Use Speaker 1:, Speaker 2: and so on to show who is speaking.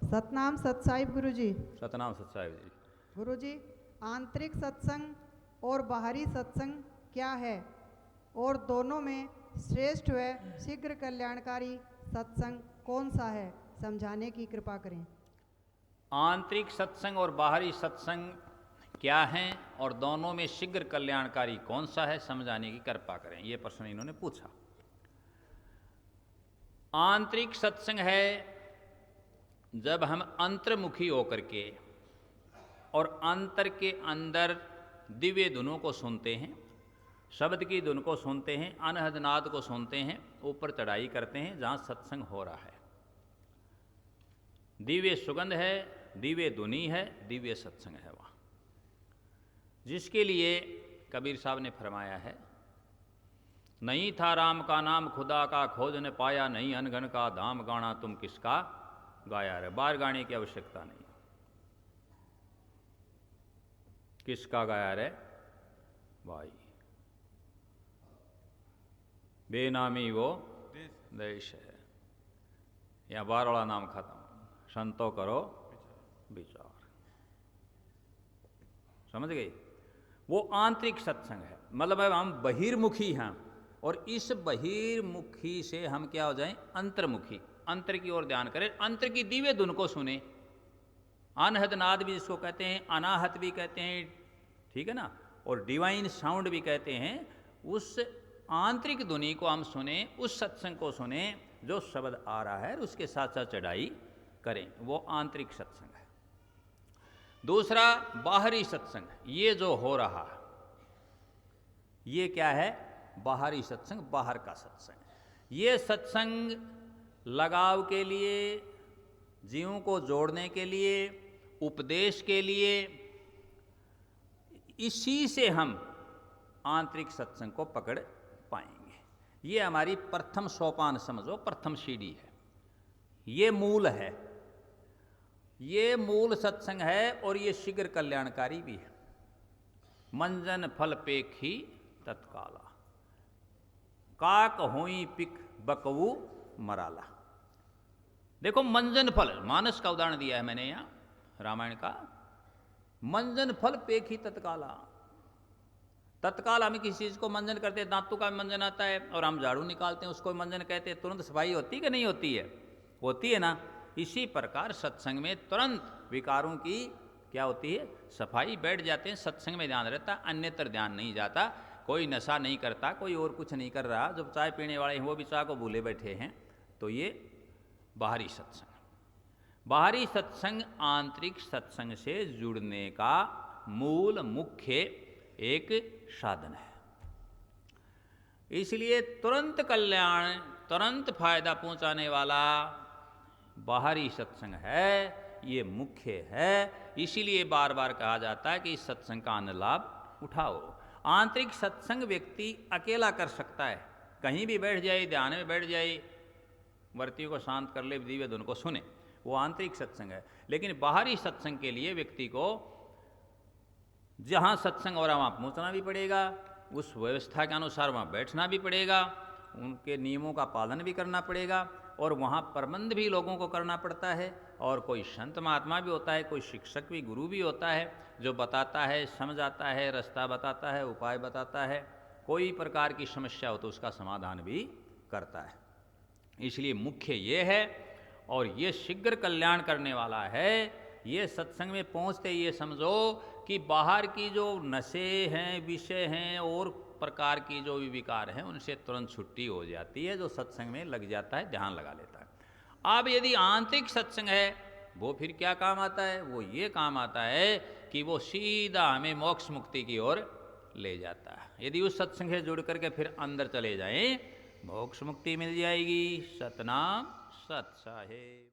Speaker 1: सतनाम सतसाहिब गुरुजी।
Speaker 2: सतनाम सतसाहिब जी।
Speaker 1: गुरुजी, आंतरिक सत्संग और बाहरी सत्संग क्या है और दोनों में श्रेष्ठ व शीघ्र कल्याणकारी सत्संग कौन सा है, समझाने की कृपा करें।
Speaker 2: आंतरिक सत्संग और बाहरी सत्संग क्या हैं और दोनों में शीघ्र कल्याणकारी कौन सा है, समझाने की कृपा करें, ये प्रश्न इन्होंने पूछा। आंतरिक सत्संग है जब हम अंतर्मुखी होकर के और अंतर के अंदर दिव्य धुनों को सुनते हैं, शब्द की धुन को सुनते हैं, अनहद नाद को सुनते हैं, ऊपर चढ़ाई करते हैं जहाँ सत्संग हो रहा है। दिव्य सुगंध है, दिव्य धुनी है, दिव्य सत्संग है वहाँ, जिसके लिए कबीर साहब ने फरमाया है, नहीं था राम का नाम खुदा का खोज ने पाया, नहीं अनगन का धाम गाना तुम किसका गाया रे। बार गाने की आवश्यकता नहीं, किसका गाया रे भाई, बेनामी वो देश है, या बार वाला नाम खत्म, संतो करो विचार। समझ गई? वो आंतरिक सत्संग है, मतलब हम बहिर्मुखी हैं और इस बहिर्मुखी से हम क्या हो जाएं, अंतर्मुखी, अंतर की ओर ध्यान करें, अंतर की दिव्य धुन को सुने। अनहद नाद भी जिसको कहते हैं, अनाहत भी कहते हैं, ठीक है ना, और डिवाइन साउंड भी कहते हैं। उस आंतरिक ध्वनि को हम सुने, उस सत्संग को सुने जो शब्द आ रहा है, उसके साथ साथ चढ़ाई करें, वो आंतरिक सत्संग है। दूसरा बाहरी सत्संग, ये जो हो रहा ये क्या है, बाहरी सत्संग, बाहर का सत्संग। ये सत्संग लगाव के लिए, जीवों को जोड़ने के लिए, उपदेश के लिए, इसी से हम आंतरिक सत्संग को पकड़ पाएंगे। ये हमारी प्रथम सोपान समझो, प्रथम सीढ़ी है, ये मूल है, ये मूल सत्संग है और ये शीघ्र कल्याणकारी भी है। मंजन फल पेखी तत्काला, काक होई पिक बकवू मराला। देखो मंजन फल, मानस का उदाहरण दिया है मैंने यहां, रामायण का। मंजन फल पेखी तत्काला, तत्काल हम किसी चीज को मंजन करते हैं, दांतों का मंजन आता है, और हम झाड़ू निकालते हैं उसको मंजन कहते हैं, तुरंत सफाई होती कि नहीं होती है, होती है ना। इसी प्रकार सत्संग में तुरंत विकारों की क्या होती है, सफाई, बैठ जाते हैं, सत्संग में ध्यान रहता, अन्यत्र ध्यान नहीं जाता, कोई नशा नहीं करता, कोई और कुछ नहीं कर रहा, जो चाय पीने वाले हैं वो भी चाय को भूले बैठे हैं, तो ये बाहरी सत्संग। बाहरी सत्संग आंतरिक सत्संग से जुड़ने का मूल मुख्य एक साधन है। इसलिए तुरंत कल्याण, तुरंत फायदा पहुंचाने वाला बाहरी सत्संग है, ये मुख्य है। इसीलिए बार बार कहा जाता है कि इस सत्संग का आनंद लाभ उठाओ। आंतरिक सत्संग व्यक्ति अकेला कर सकता है, कहीं भी बैठ जाए, ध्यान में बैठ जाए, वर्तियों को शांत कर ले, दिव्य धुन को सुने, वो आंतरिक सत्संग है। लेकिन बाहरी सत्संग के लिए व्यक्ति को जहाँ सत्संग हो रहा वहाँ पहुँचना भी पड़ेगा, उस व्यवस्था के अनुसार वहाँ बैठना भी पड़ेगा, उनके नियमों का पालन भी करना पड़ेगा, और वहाँ प्रबंध भी लोगों को करना पड़ता है। और कोई संत महात्मा भी होता है, कोई शिक्षक भी, गुरु भी होता है, जो बताता है, समझाता है, रास्ता बताता है, उपाय बताता है, कोई प्रकार की समस्या हो तो उसका समाधान भी करता है। इसलिए मुख्य ये है, और ये शीघ्र कल्याण करने वाला है। ये सत्संग में पहुंचते ये समझो कि बाहर की जो नशे हैं, विषय हैं, और प्रकार की जो भी विकार हैं, उनसे तुरंत छुट्टी हो जाती है, जो सत्संग में लग जाता है, ध्यान लगा लेता है। अब यदि आंतरिक सत्संग है, वो फिर क्या काम आता है, वो ये काम आता है कि वो सीधा हमें मोक्ष मुक्ति की ओर ले जाता है। यदि उस सत्संग से जुड़ करके फिर अंदर चले जाएं, मोक्ष मुक्ति मिल जाएगी। सतनाम सत साहेब।